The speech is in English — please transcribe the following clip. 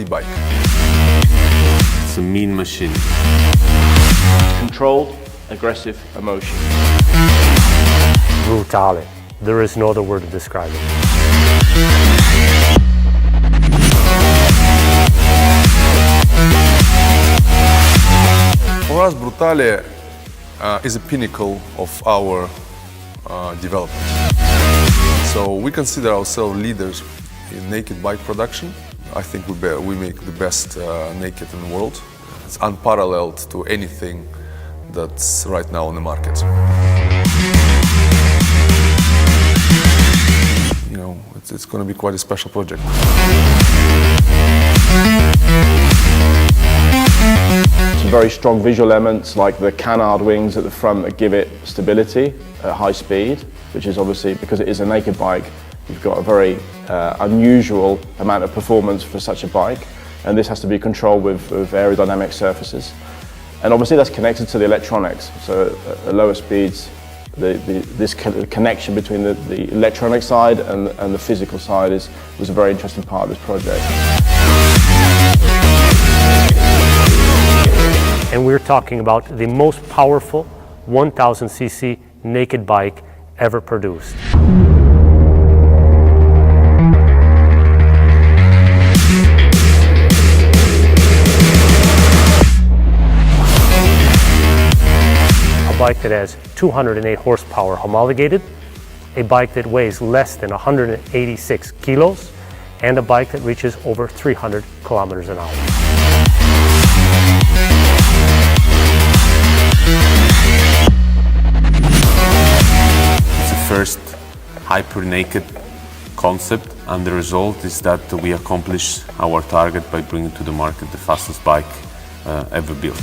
quality bike. It's a mean machine. Controlled, aggressive emotion. Brutale. There is no other word to describe it. For us, Brutale is a pinnacle of our development. So we consider ourselves leaders in naked bike production. I think we make the best naked in the world. It's unparalleled to anything that's right now on the market. You know, it's going to be quite a special project. Some very strong visual elements like the canard wings at the front that give it stability at high speed, which is obviously, because it is a naked bike, you've got a very unusual amount of performance for such a bike, and this has to be controlled with aerodynamic surfaces. And obviously that's connected to the electronics, so at lower speeds this connection between the electronic side and the physical side was a very interesting part of this project. And we're talking about the most powerful 1000cc naked bike ever produced. A bike that has 208 horsepower homologated, a bike that weighs less than 186 kilos, and a bike that reaches over 300 kilometers an hour. First hyper-naked concept, and the result is that we accomplish our target by bringing to the market the fastest bike ever built.